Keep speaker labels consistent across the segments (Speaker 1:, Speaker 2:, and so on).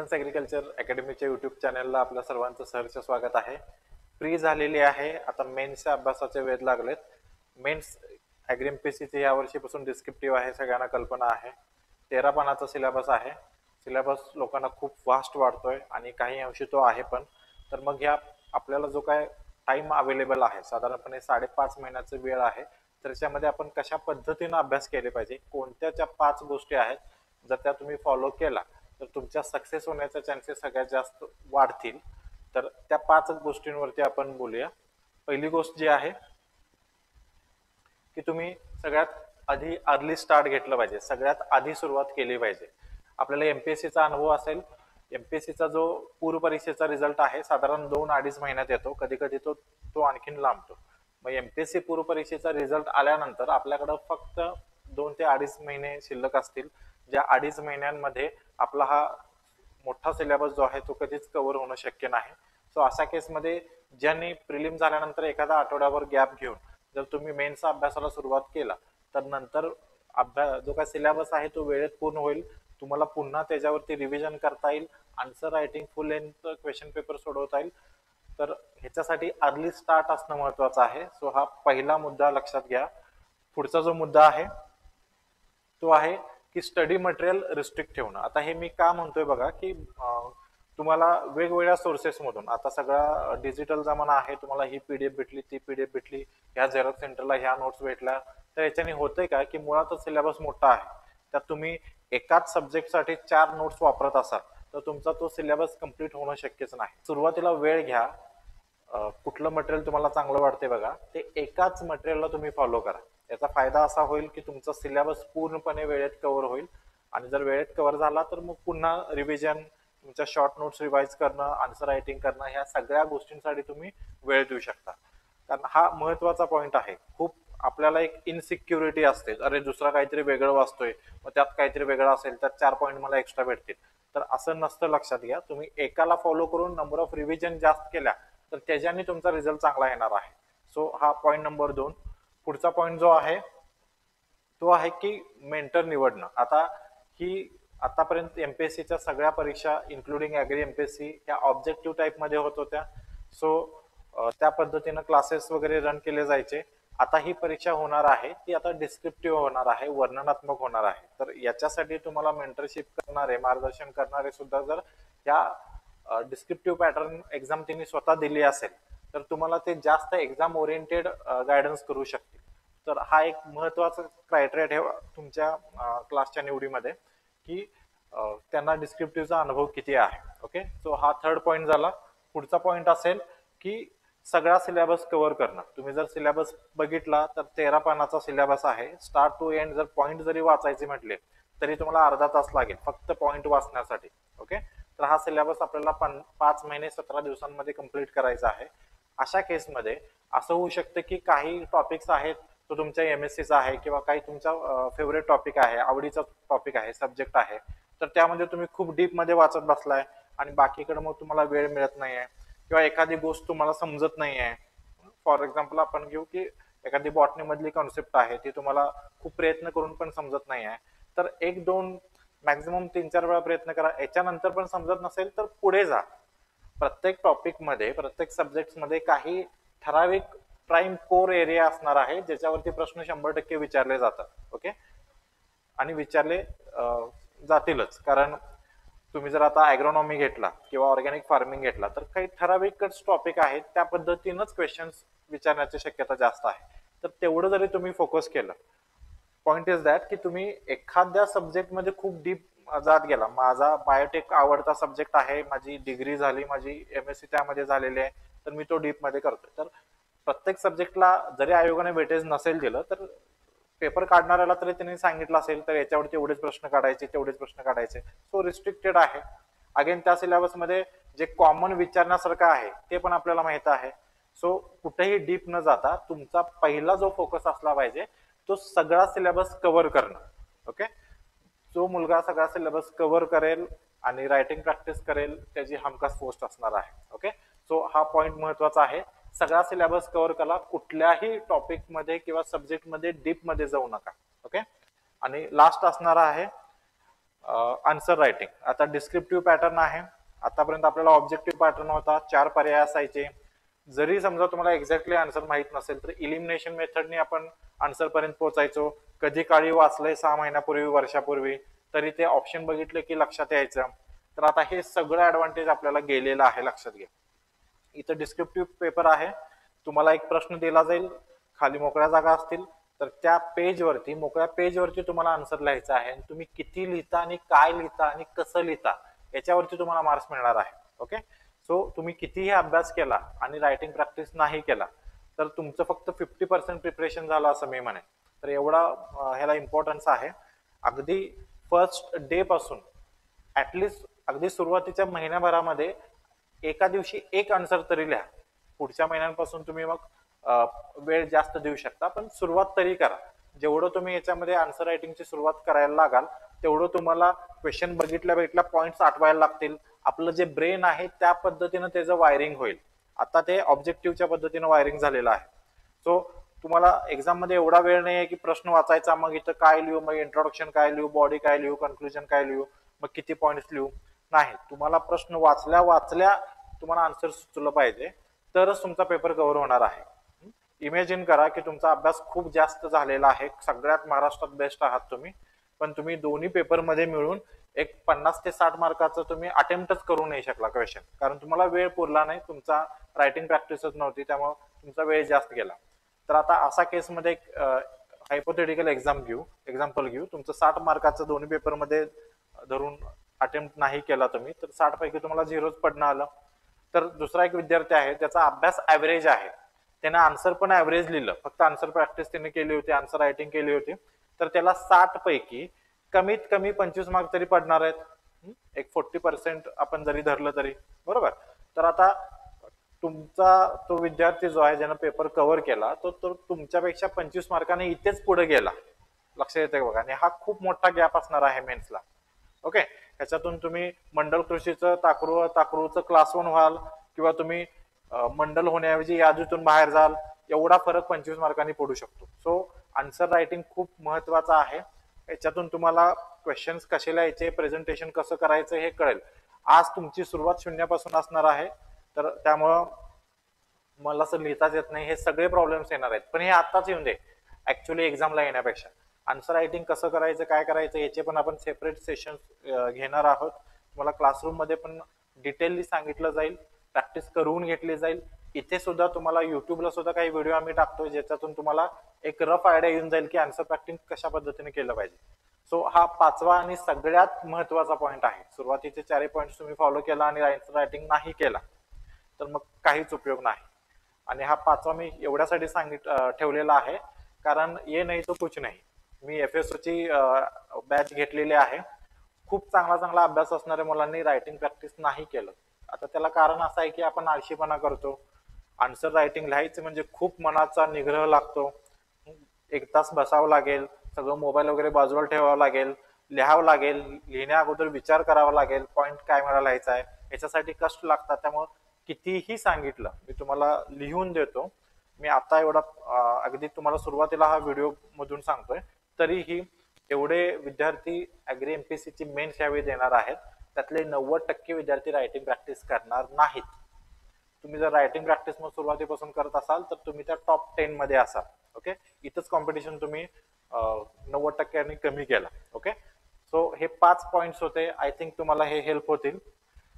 Speaker 1: Difference agriculture अकॅडमीच्या YouTube चॅनलला आपल्या सर्वांचं सहर्ष स्वागत आहे. प्री झालेली आहे, आता मेन्सच्या अभ्यासाचे वेध लागलेत. मेन्स ॲग्री एमपीएससीचे या वर्षीपासून डिस्क्रिप्टिव्ह आहे, सगळ्यांना कल्पना आहे. 13 पानाचा सिलेबस आहे. सिलेबस लोकांना खूप फास्ट वाढतोय आणि काही अंशी तो आहे पण. तर मग ह्या आपल्याला जो काय टाइम अवेलेबल आहे, साधारणपणे 5.5 महिन्याचा वेळ आहे, तर त्याच्यामध्ये आपण कशा पद्धतीने अभ्यास केले पाहिजे, कोणत्या त्या 5 गोष्टी आहेत, जर त्या तुम्ही फॉलो केला तर तुमच्या सक्सेस होण्याचे चान्सेस सगळ्यात जास्त वाढतील. तर त्या 5 गोष्टींवरती आपण बोलूया. पहिली गोष्ट जी आहे की तुम्ही सगळ्यात आधी अर्ली स्टार्ट घेतलं पाहिजे, सगळ्यात आधी सुरुवात केली पाहिजे. आपल्याला एमपीएससीचा अनुभव असेल, एमपीएससीचा जो पूर्व परीक्षेचा रिझल्ट आहे साधारण 2-2.5 महिन्यात येतो, कधी कधी तो आणखीन लांबतो. मग एमपीएससी पूर्व परीक्षेचा रिझल्ट आल्यानंतर आपल्याकडे फक्त 2 ते 2.5 महिने शिल्लक असतील, ज्या 2.5 महिन्यांमध्ये आपला हा मोठा सिलेबस जो आहे तो कधीच कव्हर होणं शक्य नाही. सो अशा केसमध्ये ज्यांनी प्रिलिम झाल्यानंतर एखादा आठवड्यावर गॅप घेऊन जर तुम्ही मेन्सचा अभ्यासाला सुरुवात केला तर नंतर अभ्यास जो काय सिलेबस आहे तो वेळेत पूर्ण होईल. तुम्हाला पुन्हा त्याच्यावरती रिव्हिजन करता येईल, आन्सर रायटिंग फुल लेंथ क्वेश्चन पेपर सोडवता येईल. तर ह्याच्यासाठी अर्ली स्टार्ट असणं महत्वाचं आहे. सो हा पहिला मुद्दा लक्षात घ्या. पुढचा जो मुद्दा आहे तो आहे की स्टडी मटेरियल रिस्ट्रिक्ट ठेवणं. आता हे मी का म्हणतोय बघा की तुम्हाला वेगवेगळ्या सोर्सेस मधून, आता सगळा डिजिटल जमाना आहे, तुम्हाला ही पीडीएफ भेटली, ती पीडीएफ भेटली, ह्या झेरॉक्स सेंटरला ह्या नोट्स भेटल्या, तर याच्याने होतंय काय की मुळातच सिलेबस मोठा आहे, त्यात तुम्ही एकाच सब्जेक्टसाठी 4 नोट्स वापरत असाल तर तुमचा तो सिलेबस कंप्लीट होणं शक्यच नाही. सुरुवातीला वेळ घ्या. कुठलं मटेरियल तुम्हाला चांगलं वाटते बघा, ते एकाच मटेरियलला तुम्ही फॉलो करा. याचा फायदा असा होईल की तुमचा सिलेबस पूर्णपणे वेळेत कव्हर होईल, आणि जर वेळेत कव्हर झाला तर मग पुन्हा रिव्हिजन, तुमच्या शॉर्ट नोट्स रिवाइज करणं, आन्सर रायटिंग करणं, ह्या सगळ्या गोष्टींसाठी तुम्ही वेळ देऊ शकता. कारण हा महत्वाचा पॉईंट आहे. खूप आपल्याला एक इनसिक्युरिटी असते, अरे दुसरा काहीतरी वेगळं वाचतोय, मग त्यात काहीतरी वेगळं असेल, त्यात 4 पॉईंट मला एक्स्ट्रा भेटतील. तर असं नसतं, लक्षात घ्या. तुम्ही एकाला फॉलो करून नंबर ऑफ रिव्हिजन जास्त केल्या तर त्याच्याने तुमचा रिझल्ट चांगला येणार आहे. सो हा पॉईंट नंबर 2. पुढचा पॉईंट जो आहे तो आहे की मेंटर निवडणं. आता ही आतापर्यंत एमपीएससीच्या सगळ्या परीक्षा इन्क्लुडिंग ॲग्री एमपीएससी ह्या ऑब्जेक्टिव्ह टाईप मध्ये होत होत्या. सो त्या पद्धतीनं क्लासेस वगैरे रन केले जायचे. आता ही परीक्षा होणार आहे ती आता डिस्क्रिप्टिव्ह होणार आहे, वर्णनात्मक होणार आहे. तर याच्यासाठी तुम्हाला मेंटरशिप करणारे, मार्गदर्शन करणारे सुद्धा जर या डिस्क्रिप्टिव्ह पॅटर्न एक्झाम त्यांनी स्वतः दिली असेल तर तुम्हाला ते जास्त एक्झाम ओरिएंटेड गायडन्स करू शकतील. तर हा एक महत्वाचा क्रायटेरिया ठेवा तुमच्या क्लासच्या निवडीमध्ये की त्यांना डिस्क्रिप्टिव्हचा अनुभव किती आहे. ओके, सो हा 3rd पॉईंट झाला. पुढचा पॉईंट असेल की सगळा सिलेबस कव्हर करणं. तुम्ही जर सिलेबस बघितला तर 13 पानाचा सिलेबस आहे. स्टार्ट टू एंड जर पॉईंट जरी वाचायचे म्हटले तरी तुम्हाला अर्धा तास लागेल फक्त पॉईंट वाचण्यासाठी. ओके, तर हा सिलेबस आपल्याला 5 महिने 17 दिवसांमध्ये कंप्लीट करायचा आहे. अशा केसमध्ये असं होऊ शकतं की काही टॉपिक्स आहेत तो तुमच्या एमएससीचा आहे किंवा काही तुमचा फेवरेट टॉपिक आहे, आवडीचा टॉपिक आहे, सब्जेक्ट आहे, तर त्यामध्ये तुम्ही खूप डीप मध्ये वाचत बसलाय आणि बाकीकडे मग तुम्हाला वेळ मिळत नाहीये किंवा एखादी गोष्ट तुम्हाला समजत नाहीये. फॉर एक्झाम्पल आपण घेऊ की एखादी बॉटनी मधली कॉन्सेप्ट आहे ती तुम्हाला खूप प्रयत्न करून पण समजत नाहीये, तर 1-2 मॅक्झिमम 3-4 वेळा प्रयत्न करा. याच्यानंतर पण समजत नसेल तर पुढे जा. प्रत्येक टॉपिक मध्ये, प्रत्येक सब्जेक्ट मध्ये काही ठराविक प्राईम कोर एरिया असणार आहे ज्याच्यावरती प्रश्न 100% विचारले जातात. ओके, आणि विचारले जातीलच. कारण तुम्ही जर आता ॲग्रोनॉमी घेतला किंवा ऑर्गॅनिक फार्मिंग घेतला तर काही ठराविकच टॉपिक आहेत, त्या पद्धतीनंच क्वेश्चन्स विचारण्याची शक्यता जास्त आहे. तर तेवढं जरी तुम्ही फोकस केलं, पॉइंट इज दॅट की तुम्ही एखाद्या सब्जेक्ट मध्ये खूप डीप जात गेला. माझा बायोटेक आवडता सब्जेक्ट आहे, माझी डिग्री झाली, माझी एमएससी त्यामध्ये झालेली आहे, तर मी तो डीप मध्ये करतोय. तर प्रत्येक सब्जेक्टला जरी आयोगाने वेटेज नसेल दिलं तर पेपर काढणाऱ्याला तरी त्यांनी सांगितलं असेल तर याच्यावरती एवढेच प्रश्न काढायचे, तेवढेच प्रश्न काढायचे. सो रिस्ट्रिक्टेड आहे. अगेन त्या सिलेबसमध्ये जे कॉमन विचारण्यासारखं आहे ते पण आपल्याला माहित आहे. सो कुठेही डीप न जाता तुमचा पहिला जो फोकस असला पाहिजे तो सगळा सिलेबस कव्हर करणं. ओके, जो मुलगा सगळा सिलेबस कव्हर करेल आणि रायटिंग प्रॅक्टिस करेल त्याची हमखास पोस्ट असणार आहे. ओके, सो हा पॉइंट महत्वाचा आहे. सगळा सिलेबस कव्हर करा, कुठल्याही टॉपिक मध्ये किंवा सब्जेक्ट मध्ये डीप मध्ये जाऊ नका. ओके, आणि लास्ट असणार आहे आन्सर रायटिंग. आता डिस्क्रिप्टिव्ह पॅटर्न आहे. आतापर्यंत आपल्याला ऑब्जेक्टिव्ह पॅटर्न होता, 4 पर्याय असायचे. जरी समजा तुम्हाला एक्झॅक्टली आन्सर माहित नसेल तर इलिमिनेशन मेथडने आपण आन्सर पर्यंत पोहोचायचो. कधी काळी वाचलंय 6 महिन्यापूर्वी, वर्षापूर्वी, तरी ते ऑप्शन बघितले की लक्षात यायचं. तर आता हे सगळं ऍडव्हान्टेज आपल्याला गेलेलं आहे, लक्षात घ्या. इथं डिस्क्रिप्टिव्ह पेपर आहे. तुम्हाला एक प्रश्न दिला जाईल, खाली मोकळ्या जागा असतील, तर त्या पेजवरती, मोकळ्या पेजवरती तुम्हाला आन्सर लिहायचं आहे. आणि तुम्ही किती लिहिता आणि काय लिहिता आणि कसं लिहिता याच्यावरती तुम्हाला मार्क्स मिळणार आहे. ओके. सो तुम्ही कितीही अभ्यास केला आणि रायटिंग प्रॅक्टिस नाही केला तर तुमचं फक्त 50% प्रिपरेशन झालं असं मी म्हणेन. तर एवढा ह्याला इम्पॉर्टन्स आहे. अगदी फर्स्ट डे पासून ऍटलिस्ट अगदी सुरुवातीच्या महिन्याभरामध्ये एका दिवशी एक आन्सर तरी लिहा. पुढच्या महिन्यांपासून तुम्ही मग वेळ जास्त देऊ शकता, पण सुरुवात तरी करा. जेवढं तुम्ही याच्यामध्ये आन्सर रायटिंगची सुरुवात करायला लागाल तेवढं तुम्हाला क्वेश्चन बघितल्या पॉइंट्स आठवायला लागतील. आपलं जे ब्रेन आहे त्या पद्धतीनं त्याचं वायरिंग होईल. आता ते ऑब्जेक्टिव्हच्या पद्धतीनं वायरिंग झालेलं आहे. सो तुम्हाला एक्झाम मध्ये एवढा वेळ नाही आहे की प्रश्न वाचायचा, मग इथं काय लिहू, मग इंट्रोडक्शन काय लिहू, बॉडी काय लिहू, कन्क्लुजन काय लिहू, मग किती पॉइंट्स लिहू. नाही, तुम्हाला प्रश्न वाचल्या तुम्हाला आन्सर सुचलं पाहिजे, तरच तुमचा पेपर कव्हर होणार आहे. इमॅजिन करा की तुमचा अभ्यास खूप जास्त झालेला आहे, सगळ्यात महाराष्ट्रात बेस्ट आहात तुम्ही, पण तुम्ही दोन्ही पेपरमध्ये मिळून एक 50 ते 60 मार्काचं तुम्ही अटेम्प्टच करू नाही शकला क्वेश्चन, कारण तुम्हाला वेळ पुरला नाही, तुमचा रायटिंग प्रॅक्टिसच नव्हती, त्यामुळे तुमचा वेळ जास्त गेला. तर आता असा केसमध्ये एक हायपोथेटिकल एक्झाम्पल घेऊ. तुमचं 60 मार्काचं दोन्ही पेपरमध्ये धरून अटेम्प्ट नाही केला तुम्ही, तर 60 पैकी तुम्हाला 0च पडणं आलं. तर दुसरा एक विद्यार्थी आहे, त्याचा अभ्यास ऍव्हरेज आहे, त्याने आन्सर पण ऍव्हरेज लिहिलं, फक्त आन्सर प्रॅक्टिस त्याने केली होती, आन्सर रायटिंग केली होती, तर त्याला 60 पैकी कमीत कमी 25 मार्क तरी पडणार आहेत. एक 40% आपण जरी धरलं तरी, बरोबर. तर आता तुमचा तो विद्यार्थी जो आहे ज्यानं पेपर कव्हर केला तो तुमच्यापेक्षा 25 मार्काने इथेच पुढे गेला, लक्षात येते बघा. आणि हा खूप मोठा गॅप असणार आहे मेन्सला. ओके. ह्याच्यातून तुम्ही मंडल कृषीचं ताकरूचं क्लास 1 व्हाल, किंवा तुम्ही मंडल होण्याऐवजी यादीतून बाहेर जाल, एवढा फरक 25 मार्कांनी पडू शकतो. सो आन्सर रायटिंग खूप महत्वाचं आहे. याच्यातून तुम्हाला क्वेश्चन्स कसे लिहायचे, प्रेझेंटेशन कसं करायचं हे कळेल. आज तुमची सुरुवात शून्यापासून असणार आहे, तर त्यामुळं मला असं लिहिताच येत नाही, हे सगळे प्रॉब्लेम्स येणार आहेत, पण हे आताच येऊन दे. ऍक्च्युअली एक्झामला येण्यापेक्षा आन्सर रायटिंग कसं करायचं, काय करायचं याचे पण आपण सेपरेट सेशन घेणार आहोत. तुम्हाला क्लासरूम मध्ये पण डिटेलली सांगितलं जाईल, प्रॅक्टिस करून घेतली जाईल. इथे सुद्धा तुम्हाला युट्यूबला सुद्धा काही व्हिडिओ आम्ही टाकतोय, ज्याच्यातून तुम्हाला एक रफ आयडिया येऊन जाईल की आन्सर प्रॅक्टिस कशा पद्धतीने केलं पाहिजे. सो हा 5वा आणि सगळ्यात महत्वाचा पॉईंट आहे. सुरुवातीचे 4 पॉईंट तुम्ही फॉलो केला आणि आन्सर रायटिंग नाही केला तर मग काहीच उपयोग नाही. आणि हा 5वा मी एवढ्यासाठी ठेवलेला आहे कारण ये नाही तो कुछ नाही. मी FSO ची बॅच घेतलेली आहे. खूप चांगला अभ्यास असणाऱ्या मुलांनी रायटिंग प्रॅक्टिस नाही केलं. आता त्याला कारण असं आहे की आपण आळशीपणा करतो. आन्सर रायटिंग लिहायचं म्हणजे खूप मनाचा निग्रह लागतो. 1 तास बसावं लागेल, सगळं मोबाईल वगैरे बाजूला ठेवावं लागेल, लिहावं लागेल, लिहिण्या अगोदर विचार करावा लागेल, पॉइंट काय मला लिहायचा आहे, याच्यासाठी कष्ट लागतात. त्यामुळे कितीही सांगितलं मी तुम्हाला लिहून देतो. मी आता एवढा अगदी तुम्हाला सुरुवातीला हा व्हिडिओ मधून सांगतोय, तरीही एवढे विद्यार्थी ऍग्री MPSC ची मेन्स यावेळी देणार आहेत, त्यातले 90% विद्यार्थी रायटिंग प्रॅक्टिस करणार नाहीत. तुम्ही जर रायटिंग प्रॅक्टिस मग सुरुवातीपासून करत असाल तर तुम्ही त्या टॉप 10 मध्ये असाल. ओके. इथंच कॉम्पिटिशन तुम्ही 90% कमी केला. ओके. सो हे 5 पॉइंट्स होते. आय थिंक तुम्हाला हे हेल्प होतील.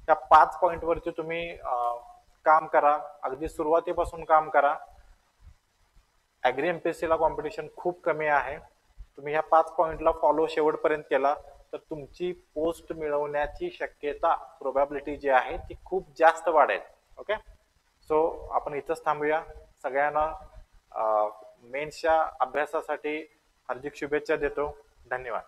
Speaker 1: त्या 5 पॉइंट वरती तुम्ही काम करा, अगदी सुरुवातीपासून काम करा. ऍग्री MPSC ला कॉम्पिटिशन खूप कमी आहे. तुम्ही ह्या 5 पॉइंटला फॉलो शेवटपर्यंत केला तर तुमची पोस्ट मिळवण्याची शक्यता, प्रोबॅबिलिटी जी आहे ती खूप जास्त वाढेल. ओके. सो आपण इथंच थांबूया. सगळ्यांना मेन्सच्या अभ्यासासाठी हार्दिक शुभेच्छा देतो. धन्यवाद.